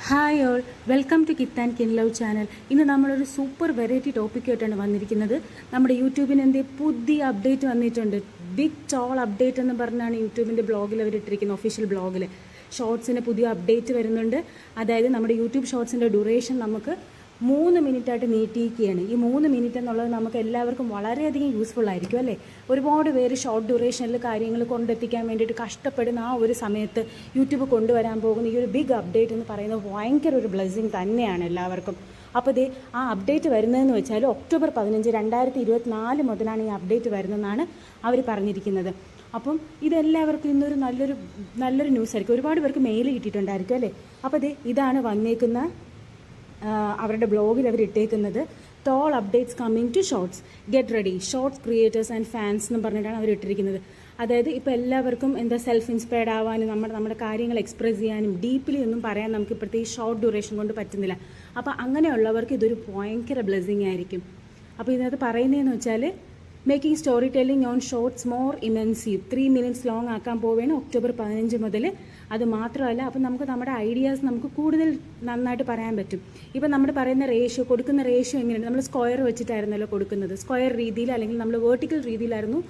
Hi all, welcome to kith and kin love channel. ഇന്ന് നമ്മളൊരു super variety ടോപ്പിക്കായിട്ടാണ് വന്നിരിക്കുന്നത്. നമ്മുടെ യൂട്യൂബിന് പുതിയ അപ്ഡേറ്റ് വന്നിട്ടുണ്ട്. ബിഗ് ടോൾ അപ്ഡേറ്റ് എന്ന് പറഞ്ഞാണ് യൂട്യൂബിൻ്റെ ബ്ലോഗിൽ അവരിട്ടിരിക്കുന്നത്. ഒഫീഷ്യൽ ബ്ലോഗിൽ ഷോർട്സിന് പുതിയ അപ്ഡേറ്റ് വരുന്നുണ്ട്. അതായത് നമ്മുടെ യൂട്യൂബ് ഷോർട്സിൻ്റെ ഡ്യൂറേഷൻ നമുക്ക് 3 മിനിറ്റായിട്ട് നീട്ടിയിരിക്കുകയാണ്. ഈ 3 മിനിറ്റ് എന്നുള്ളത് നമുക്ക് എല്ലാവർക്കും വളരെയധികം യൂസ്ഫുൾ ആയിരിക്കും അല്ലേ. ഒരുപാട് പേര് ഷോർട്ട് ഡ്യൂറേഷനിൽ കാര്യങ്ങൾ കൊണ്ടെത്തിക്കാൻ വേണ്ടിയിട്ട് കഷ്ടപ്പെടുന്ന ആ ഒരു സമയത്ത് യൂട്യൂബ് കൊണ്ടുവരാൻ പോകുന്ന ഈ ഒരു ബിഗ് അപ്ഡേറ്റ് എന്ന് പറയുന്നത് ഭയങ്കര ഒരു ബ്ലെസ്സിങ് തന്നെയാണ് എല്ലാവർക്കും. അപ്പോൾ ഇതേ ആ അപ്ഡേറ്റ് വരുന്നതെന്ന് വെച്ചാൽ ഒക്ടോബർ 15, 2024 മുതലാണ് ഈ അപ്ഡേറ്റ് വരുന്നതെന്നാണ് അവർ പറഞ്ഞിരിക്കുന്നത്. അപ്പം ഇതെല്ലാവർക്കും ഇന്നൊരു നല്ലൊരു ന്യൂസ് ആയിരിക്കും. ഒരുപാട് പേർക്ക് മെയിൽ കിട്ടിയിട്ടുണ്ടായിരിക്കും അല്ലേ. അപ്പോൾ ഇതാണ് വന്നേക്കുന്ന അവരുടെ ബ്ലോഗിൽ അവർ ഇട്ടേക്കുന്നത്. Tall updates coming to Shorts, get ready, Shorts creators and fans എന്ന് പറഞ്ഞിട്ടാണ് അവർ ഇട്ടിരിക്കുന്നത്. അതായത് ഇപ്പോൾ എല്ലാവർക്കും സെൽഫ് ഇൻസ്പയർഡ് ആവാനും നമ്മുടെ കാര്യങ്ങൾ എക്സ്പ്രസ് ചെയ്യാനും ഡീപ്ലി ഒന്നും പറയാൻ നമുക്ക് ഇപ്പോഴത്തെ ഈ ഷോർട്ട് ഡ്യൂറേഷൻ കൊണ്ട് പറ്റുന്നില്ല. അപ്പോൾ അങ്ങനെയുള്ളവർക്ക് ഇതൊരു ഭയങ്കര ബ്ലെസ്സിങ് ആയിരിക്കും. അപ്പോൾ ഇതിനകത്ത് പറയുന്നതെന്ന് വെച്ചാൽ making story telling on shorts more immersive, 3 minutes long ആക്കാൻ പോവുകയാണ് ഒക്ടോബർ 15 മുതൽ. അത് മാത്രമല്ല, അപ്പം നമുക്ക് നമ്മുടെ ഐഡിയാസ് നമുക്ക് കൂടുതൽ നന്നായിട്ട് പറയാൻ പറ്റും. ഇപ്പം നമ്മൾ പറയുന്ന റേഷ്യോ, കൊടുക്കുന്ന റേഷ്യോ എങ്ങനെയാണ്, നമ്മൾ സ്ക്വയർ വെച്ചിട്ടായിരുന്നല്ലോ കൊടുക്കുന്നത്. സ്ക്വയർ രീതിയിൽ അല്ലെങ്കിൽ നമ്മൾ വേർട്ടിക്കൽ രീതിയിലായിരുന്നു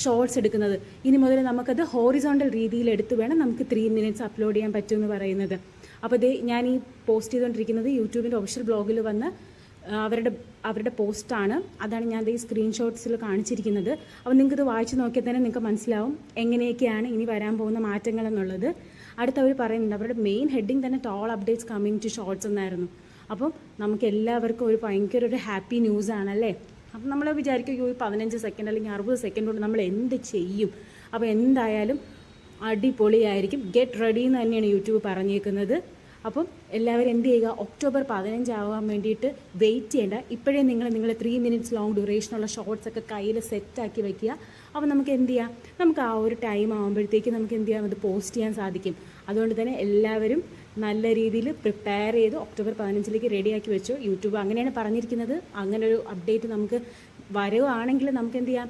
ഷോർട്സ് എടുക്കുന്നത്. ഇനി മുതൽ നമുക്കത് ഹോറിസോണ്ടൽ രീതിയിൽ എടുത്ത് വേണം നമുക്ക് 3 മിനിറ്റ്സ് അപ്ലോഡ് ചെയ്യാൻ പറ്റുമെന്ന് പറയുന്നത്. അപ്പോൾ ഞാൻ ഈ പോസ്റ്റ് ചെയ്തുകൊണ്ടിരിക്കുന്നത് യൂട്യൂബിൻ്റെ ഒഫീഷ്യൽ ബ്ലോഗിൽ വന്ന് അവരുടെ പോസ്റ്റാണ്. അതാണ് ഞാൻ ഈ സ്ക്രീൻഷോട്ട്സിൽ കാണിച്ചിരിക്കുന്നത്. അപ്പോൾ നിങ്ങൾക്കിത് വായിച്ച് നോക്കിയാൽ തന്നെ നിങ്ങൾക്ക് മനസ്സിലാവും എങ്ങനെയൊക്കെയാണ് ഇനി വരാൻ പോകുന്ന മാറ്റങ്ങൾ എന്നുള്ളത്. അടുത്തവർ പറയുന്നുണ്ട്, അവരുടെ മെയിൻ ഹെഡിങ് തന്നെ tall updates coming to Shorts എന്നായിരുന്നു. അപ്പം നമുക്ക് എല്ലാവർക്കും ഭയങ്കര ഒരു ഹാപ്പി ന്യൂസ് ആണല്ലേ. അപ്പം നമ്മൾ വിചാരിക്കും ഈ 15 സെക്കൻഡ് അല്ലെങ്കിൽ 60 സെക്കൻഡ് കൊണ്ട് നമ്മൾ എന്ത് ചെയ്യും. അപ്പോൾ എന്തായാലും അടിപൊളിയായിരിക്കും. ഗെറ്റ് റെഡി എന്ന് തന്നെയാണ് യൂട്യൂബ് പറഞ്ഞേക്കുന്നത്. അപ്പം എല്ലാവരും എന്ത് ചെയ്യുക, ഒക്ടോബർ 15 ആവാൻ വേണ്ടിയിട്ട് വെയിറ്റ് ചെയ്യേണ്ട. ഇപ്പോഴേ നിങ്ങൾ 3 മിനിറ്റ്സ് ലോങ് ഡ്യൂറേഷനുള്ള ഷോർട്സ് ഒക്കെ കയ്യിൽ സെറ്റാക്കി വെക്കുക. അപ്പോൾ നമുക്ക് എന്ത് ചെയ്യാം, നമുക്ക് ആ ഒരു ടൈം ആകുമ്പോഴത്തേക്ക് നമുക്ക് എന്ത് ചെയ്യാം, അത് പോസ്റ്റ് ചെയ്യാൻ സാധിക്കും. അതുകൊണ്ട് തന്നെ എല്ലാവരും നല്ല രീതിയിൽ പ്രിപ്പയർ ചെയ്ത് ഒക്ടോബർ 15 റെഡിയാക്കി വെച്ചു. യൂട്യൂബ് അങ്ങനെയാണ് പറഞ്ഞിരിക്കുന്നത്. അങ്ങനെ ഒരു അപ്ഡേറ്റ് നമുക്ക് വരുവാണെങ്കിൽ നമുക്ക് എന്ത് ചെയ്യാം,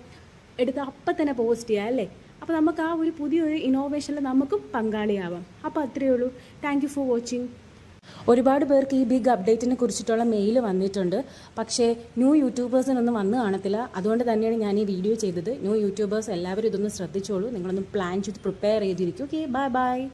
എടുത്ത് അപ്പം തന്നെ പോസ്റ്റ് ചെയ്യാം അല്ലേ. അപ്പോൾ നമുക്ക് ആ ഒരു പുതിയൊരു ഇന്നോവേഷനിൽ നമുക്കും പങ്കാളിയാവാം. അപ്പോൾ അത്രയേ ഉള്ളൂ. Thank you for watching. ഒരുപാട് പേർക്ക് ഈ ബിഗ് അപ്ഡേറ്റിനെ കുറിച്ചിട്ടുള്ള മെയിൽ വന്നിട്ടുണ്ട്. പക്ഷേ ന്യൂ യൂട്യൂബേഴ്സിനൊന്നും വന്ന് കാണത്തില്ല. അതുകൊണ്ട് തന്നെയാണ് ഞാൻ ഈ വീഡിയോ ചെയ്തത്. ന്യൂ യൂട്യൂബേഴ്സ് എല്ലാവരും ഇതൊന്ന് ശ്രദ്ധിച്ചോളൂ. നിങ്ങളൊന്ന് പ്ലാൻ ചെയ്ത് പ്രിപ്പയർ ചെയ്തിരിക്കും. Okay, bye bye.